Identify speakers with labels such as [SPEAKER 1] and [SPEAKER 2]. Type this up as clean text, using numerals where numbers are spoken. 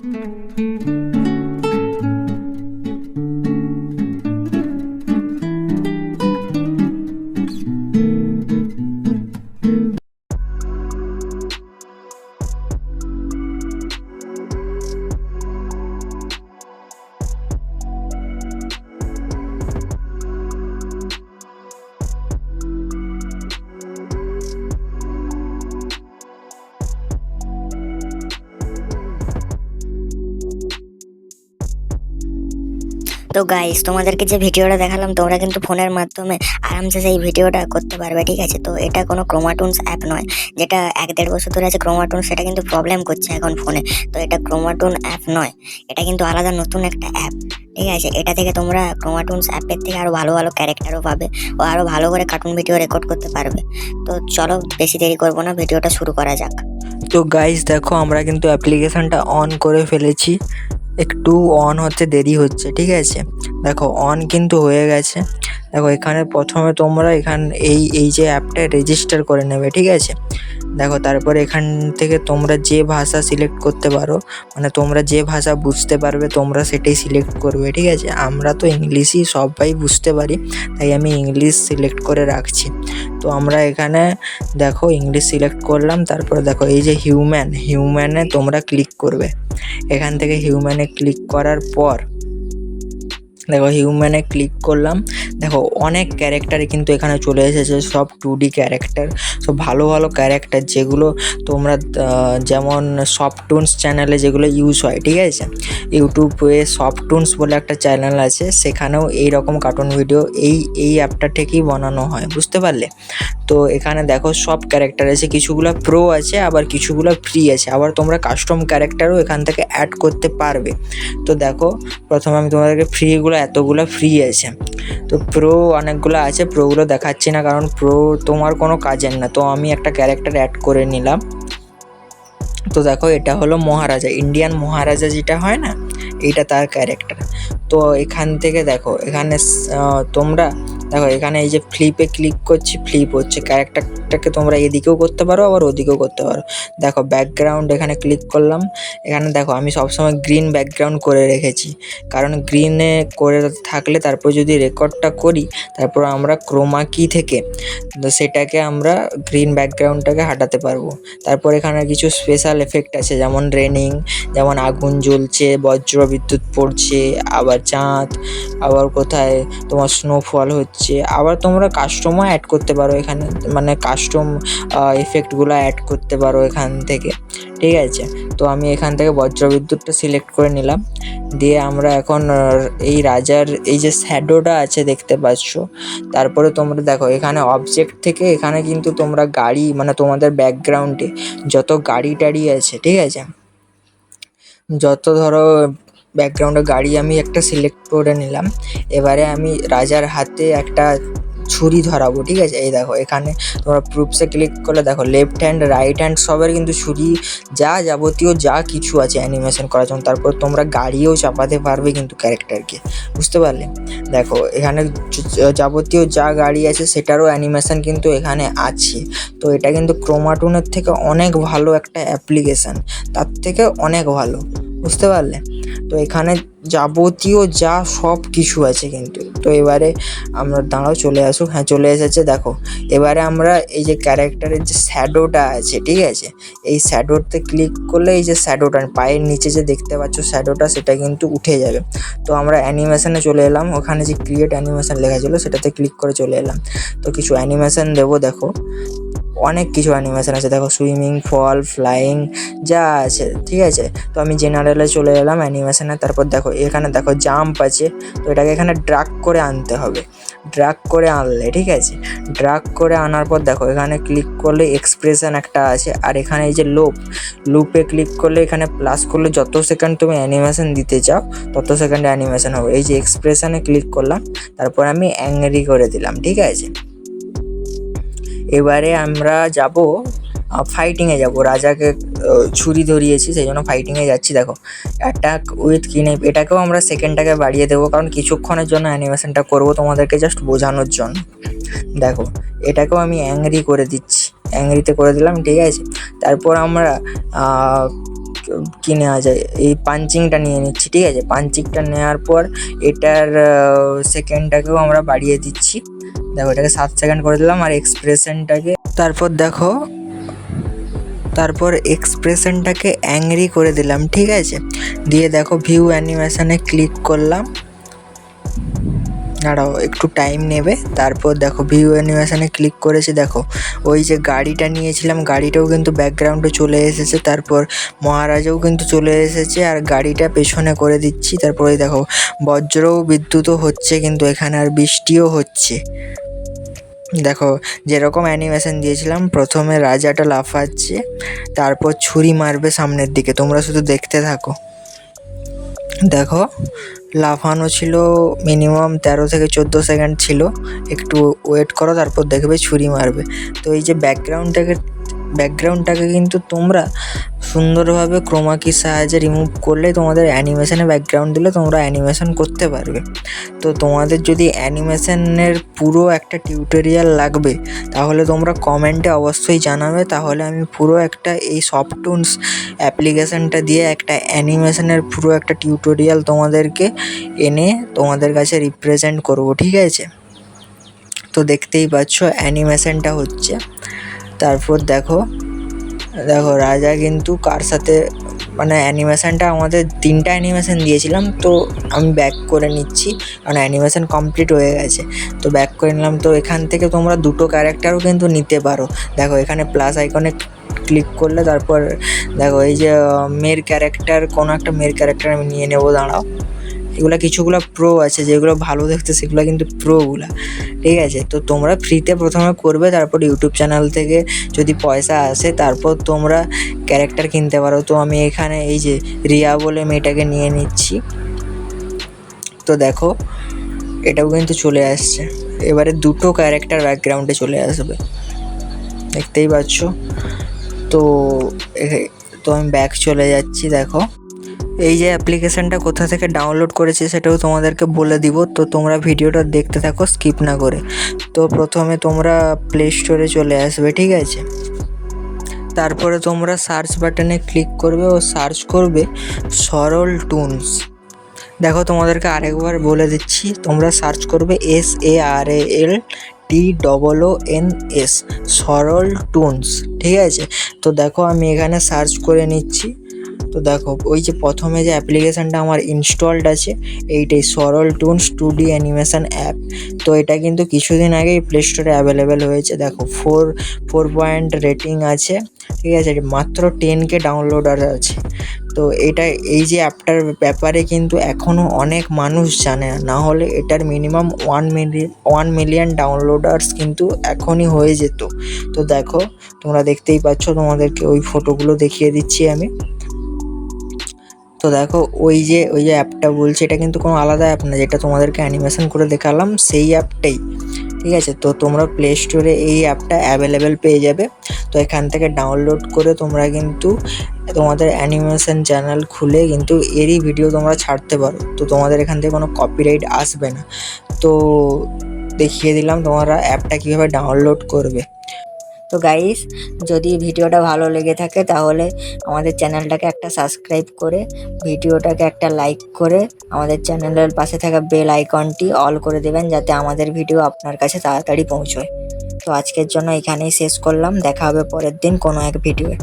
[SPEAKER 1] তো গাইস, তোমাদেরকে যে ভিডিওটা দেখালাম তোমরা কিন্তু ফোনের মাধ্যমে আরামসে সেই ভিডিওটা করতে পারবে, ঠিক আছে। তো এটা কোনো ক্রোমাটুনস অ্যাপ নয়, যেটা 1-1.5 বছর ধরে আছে ক্রোমাটুন, সেটা কিন্তু প্রবলেম করছে এখন ফোনে। তো এটা ক্রোমাটুন অ্যাপ নয়, এটা কিন্তু আলাদা নতুন একটা অ্যাপ, ঠিক আছে। এটা থেকে তোমরা ক্রোমাটুনস অ্যাপের থেকে আরো ভালো ভালো ক্যারেক্টারও পাবে ও আরো ভালো করে কার্টুন ভিডিও রেকর্ড করতে পারবে। তো চলো বেশি দেরি করবো না, ভিডিওটা শুরু করা যাক।
[SPEAKER 2] তো গাইস দেখো, আমরা কিন্তু অ্যাপ্লিকেশনটা অন করে ফেলেছি, একটু অন হতে দেরি হচ্ছে, ঠিক আছে। দেখো অন কিন্তু হয়ে গেছে। দেখো এখানে প্রথমে তোমরা এই যে অ্যাপটা রেজিস্টার করে নেবে, ঠিক আছে। দেখো তারপরে এখান থেকে তোমরা যে ভাষা সিলেক্ট করতে পারো, মানে তোমরা যে ভাষা বুঝতে পারবে তোমরা সেটাই সিলেক্ট করবে, ঠিক আছে। আমরা তো ইংলিশই সবাই বুঝতে পারি, তাই আমি ইংলিশ সিলেক্ট করে রাখছি। তো আমরা এখানে দেখো ইংলিশ সিলেক্ট করলাম, তারপরে দেখো এই যে হিউম্যানে তোমরা ক্লিক করবে। এখান থেকে হিউম্যানে ক্লিক করার পর দেখো হিউম্যানে ক্লিক করলাম। দেখো অনেক ক্যারেক্টার কিন্তু এখানে চলে এসেছে, সব 2D ক্যারেক্টার, সব ভালো ভালো ক্যারেক্টার, যেগুলো তোমরা যেমন সফটটুনস চ্যানেলে যেগুলো ইউজ হয়, ঠিক আছে। ইউটিউবে সফটটুনস বলে একটা চ্যানেল আছে, সেখানেও এই রকম কার্টুন ভিডিও এই অ্যাপটা থেকেই বানানো হয়, বুঝতে পারলে। তো এখানে দেখো সব ক্যারেক্টার আছে, কিছুগুলো প্রো আছে আবার কিছুগুলো ফ্রি আছে, আবার তোমরা কাস্টম ক্যারেক্টারও এখান থেকে অ্যাড করতে পারবে। তো দেখো প্রথমে আমি তোমাদেরকে এতগুলো ফ্রি আছে, তো প্রো অনেকগুলো আছে, প্রোগুলো দেখাচ্ছি না কারণ প্রো তোমার কোনো কাজের না। তো আমি একটা ক্যারেক্টার অ্যাড করে নিলাম। তো দেখো এটা হলো মহারাজা, ইন্ডিয়ান মহারাজা যেটা হয় না, এইটা তার ক্যারেক্টার। তো এখান থেকে দেখো এখানে তোমরা দেখো এখানে এই যে ফ্লিপে ক্লিক করছি, ফ্লিপ হচ্ছে, ক্যারেক্টারটাকে তোমরা এদিকেও করতে পারো আবার ওদিকেও করতে পারো। দেখো ব্যাকগ্রাউন্ড এখানে ক্লিক করলাম, এখানে দেখো আমি সবসময় গ্রিন ব্যাকগ্রাউন্ড করে রেখেছি, কারণ গ্রিনে করে থাকলে তারপর যদি রেকর্ডটা করি তারপর আমরা ক্রোমা কি থেকে তো সেটাকে আমরা গ্রিন ব্যাকগ্রাউন্ডটাকে হাঁটাতে পারবো। তারপর এখানে কিছু স্পেশাল এফেক্ট আছে, যেমন রেনিং, যেমন আগুন জ্বলছে, বজ্র বিদ্যুৎ পড়ছে, আবার চাঁদ, আবার কোথায় তোমার স্নোফল হচ্ছে, আবার তোমরা কাস্টমও অ্যাড করতে পারো এখানে, মানে কাস্টম এফেক্টগুলো অ্যাড করতে পারো এখান থেকে, ঠিক আছে। তো আমি এখান থেকে বজ্রবিদ্যুৎটা সিলেক্ট করে নিলাম, দিয়ে আমরা এখন এই রাজার এই যে শ্যাডোটা আছে দেখতে পাচ্ছ, তারপরে তোমরা দেখো এখানে অবজেক্ট থেকে এখানে কিন্তু তোমরা গাড়ি, মানে তোমাদের ব্যাকগ্রাউন্ডে যত গাড়ি টাড়ি আছে, ঠিক আছে, যত ধরো ব্যাকগ্রাউন্ডে গাড়ি আমি একটা সিলেক্ট করে নিলাম। এবারে আমি রাজার হাতে একটা ছুরি ধরাবো, ঠিক আছে। এই দেখো এখানে তোমরা প্রুফসে ক্লিক করলে দেখো লেফট হ্যান্ড রাইট হ্যান্ড সবের কিন্তু ছুরি যাবতীয় যা কিছু আছে অ্যানিমেশন করার জন্য। তারপর তোমরা গাড়িও চাপাতে পারবে কিন্তু ক্যারেক্টারকে, বুঝতে পারলে। দেখো এখানে যাবতীয় যা গাড়ি আছে সেটারও অ্যানিমেশন কিন্তু এখানে আছে। তো এটা কিন্তু ক্রোমাটুনের থেকে অনেক ভালো একটা অ্যাপ্লিকেশান, তার থেকে অনেক ভালো, বুঝতে পারলে। তো এখানে যাবতীয় যা সব কিছু আছে কিন্তু। তো এবারে আমরা দাঁড়াও, চলে আসুক, হ্যাঁ চলে এসেছে। দেখো এবারে আমরা এই যে ক্যারেক্টারের যে শ্যাডোটা আছে, ঠিক আছে, এই শ্যাডোতে ক্লিক করলে এই যে শ্যাডোটা পায়ের নিচে যে দেখতে পাচ্ছ শ্যাডোটা, সেটা কিন্তু উঠে যাবে। তো আমরা অ্যানিমেশনে চলে এলাম, ওখানে যে ক্রিয়েট অ্যানিমেশন লেখা ছিল সেটাতে ক্লিক করে চলে এলাম। তো কিছু অ্যানিমেশন দেবো, দেখো অনেক কিছু অ্যানিমেশন আছে, দেখো সুইমিং, ফল, ফ্লাইং যা আছে, ঠিক আছে। তো আমি জেনারেলে চলে এলাম অ্যানিমেশনে। তারপর দেখো এখানে দেখো জাম্প আছে, তো এটাকে এখানে ড্রাগ করে আনতে হবে, ড্রাগ করে আনলে, ঠিক আছে। ড্রাগ করে আনার পর দেখো এখানে ক্লিক করলে এক্সপ্রেশন একটা আছে, আর এখানে এই যে লুপে ক্লিক করলে এখানে প্লাস করলে যত সেকেন্ড তুমি অ্যানিমেশন দিতে চাও তত সেকেন্ডে অ্যানিমেশন হবে। এই যে এক্সপ্রেশনে ক্লিক করলাম, তারপর আমি অ্যাংরি করে দিলাম, ঠিক আছে। এবারে আমরা যাব ফাইটিংয়ে যাব, রাজাকে ছুরি ধরিয়েছি সেই জন্য ফাইটিংয়ে যাচ্ছি। দেখো অ্যাটাক উইথ কিনেপ, এটাকেও আমরা সেকেন্ডটাকে বাড়িয়ে দেবো, কারণ কিছুক্ষণের জন্য অ্যানিমেশনটা করবো তোমাদেরকে জাস্ট বোঝানোর জন্য। দেখো এটাকেও আমি অ্যাংরি করে দিচ্ছি, অ্যাংরিতে করে দিলাম, ঠিক আছে। তারপর আমরা কি নেওয়া যায়, এই পাঞ্চিংটা নিয়ে নিচ্ছি, ঠিক আছে। পাঞ্চিংটা নেওয়ার পর এটার সেকেন্ডটাকেও আমরা বাড়িয়ে দিচ্ছি। দেখো এটাকে 7 সেকেন্ড করে দিলাম, আর এক্সপ্রেশনটাকে তারপর এক্সপ্রেশনটাকে অ্যাংরি করে দিলাম, ঠিক আছে। দিয়ে দেখো ভিউ অ্যানিমেশনে ক্লিক করলাম, দাঁড়াও একটু টাইম নেবে। তারপর দেখো ভিউ অ্যানিমেশনে ক্লিক করেছি, দেখো ওই যে গাড়িটা নিয়েছিলাম গাড়িটাও কিন্তু ব্যাকগ্রাউন্ডে চলে এসেছে, তারপর মহারাজাও কিন্তু চলে এসেছে, আর গাড়িটা পেছনে করে দিচ্ছি। তারপরে দেখো বজ্রও বিদ্যুৎও হচ্ছে কিন্তু এখানে, আর বৃষ্টিও হচ্ছে। দেখো যেরকম অ্যানিমেশন দিয়েছিলাম, প্রথমে রাজাটা লাফাচ্ছে, তারপর ছুরি মারবে সামনের দিকে, তোমরা শুধু দেখতে থাকো। দেখো লাফানো ছিল মিনিমাম 13 থেকে 14 সেকেন্ড ছিল, একটু ওয়েট করো তারপর দেখবে ছুরি মারবে। তো এই যে ব্যাকগ্রাউন্ডটাকে কিন্তু তোমরা সুন্দরভাবে ক্রোমা কির সাহায্যে রিমুভ করলে তোমাদের অ্যানিমেশনে ব্যাকগ্রাউন্ড দিলে তোমরা অ্যানিমেশন করতে পারবে। তো তোমাদের যদি অ্যানিমেশনের পুরো একটা টিউটোরিয়াল লাগবে তাহলে তোমরা কমেন্টে অবশ্যই জানাবে, তাহলে আমি পুরো একটা এই সফটটুনস অ্যাপ্লিকেশানটা দিয়ে একটা অ্যানিমেশনের পুরো একটা টিউটোরিয়াল তোমাদেরকে এনে তোমাদের কাছে রিপ্রেজেন্ট করব, ঠিক আছে। তো দেখতেই পাচ্ছ অ্যানিমেশনটা হচ্ছে। তারপর দেখো রাজা কিন্তু কার সাথে, মানে অ্যানিমেশনটা আমাদের 3টা অ্যানিমেশন দিয়েছিলাম, তো আমি ব্যাক করে নিচ্ছি কারণ অ্যানিমেশন কমপ্লিট হয়ে গেছে। তো ব্যাক করে নিলাম। তো এখান থেকে তোমরা 2টো ক্যারেক্টারও কিন্তু নিতে পারো। দেখো এখানে প্লাস আইকনে ক্লিক করলে তারপর দেখো এই যে মেয়ের ক্যারেক্টার, কোনো একটা মেয়ের ক্যারেক্টার আমি নিয়ে নেবো, দাঁড়াও। এগুলো কিছুগুলো প্রো আছে, যেগুলো ভালো দেখতে সেগুলো কিন্তু প্রোগুলা, ঠিক আছে। তো তোমরা ফ্রিতে প্রথমে করবে, তারপর ইউটিউব চ্যানেল থেকে যদি পয়সা আসে তারপর তোমরা ক্যারেক্টার কিনতে পারো। তো আমি এখানে এই যে রিয়া বলে মেয়েটাকে নিয়ে নিচ্ছি। তো দেখো এটাও কিন্তু চলে আসছে, এবারে 2টো ক্যারেক্টার ব্যাকগ্রাউন্ডে চলে আসবে, দেখতেই পাচ্ছ। তো আমি ব্যাক চলে যাচ্ছি। দেখো এই যে অ্যাপ্লিকেশানটা কোথা থেকে ডাউনলোড করেছি সেটাও তোমাদেরকে বলে দিব, তো তোমরা ভিডিওটা দেখতে থাকো স্কিপ না করে। তো প্রথমে তোমরা প্লে স্টোরে চলে আসবে, ঠিক আছে। তারপরে তোমরা সার্চ বাটনে ক্লিক করবে ও সার্চ করবে সরল টুনস। দেখো তোমাদেরকে আরেকবার বলে দিচ্ছি, তোমরা সার্চ করবে SARALTOONS সরল টুনস, ঠিক আছে। তো দেখো আমি এখানে সার্চ করে নিচ্ছি। তো দেখো ওই যে প্রথমে যে অ্যাপ্লিকেশানটা আমার ইনস্টলড আছে এইটাই সরল টুনস 2D অ্যানিমেশন অ্যাপ। তো এটা কিন্তু কিছুদিন আগেই প্লে স্টোরে অ্যাভেলেবেল হয়েছে। দেখো 4 পয়েন্ট রেটিং আছে, ঠিক আছে। মাত্র 10K ডাউনলোডার আছে। তো এই যে অ্যাপটার ব্যাপারে কিন্তু এখনও অনেক মানুষ জানে না, হলে এটার মিনিমাম 1 মিলিয়ন ডাউনলোডার্স কিন্তু এখনই হয়ে যেত। তো দেখো তোমরা দেখতেই পাচ্ছ, তোমাদেরকে ওই ফটোগুলো দেখিয়ে দিচ্ছি আমি। তো দেখো ওই যে অ্যাপটা বলছে, এটা কিন্তু কোনো আলাদা অ্যাপ না, যেটা তোমাদেরকে অ্যানিমেশন করে দেখালাম সেই অ্যাপটাই, ঠিক আছে। তো তোমরা প্লে স্টোরে এই অ্যাপটা অ্যাভেলেবেল পেয়ে যাবে। তো এখান থেকে ডাউনলোড করে তোমরা কিন্তু তোমাদের অ্যানিমেশন চ্যানেল খুলে কিন্তু এরই ভিডিও তোমরা ছাড়তে পারো। তো তোমাদের এখান থেকে কোনো কপিরাইট আসবে না। তো দেখিয়ে দিলাম তোমরা অ্যাপটা কীভাবে ডাউনলোড করবে।
[SPEAKER 1] তো গাইস, যদি ভিডিওটা ভালো লেগে থাকে তাহলে আমাদের চ্যানেলটাকে একটা সাবস্ক্রাইব করে, ভিডিওটাকে একটা লাইক করে, আমাদের চ্যানেলের পাশে থাকা বেল আইকনটি অল করে দেবেন, যাতে আমাদের ভিডিও আপনার কাছে তাড়াতাড়ি পৌঁছয়। তো আজকের জন্য এখানেই শেষ করলাম, দেখা হবে পরের দিন কোনো এক ভিডিওয়ে।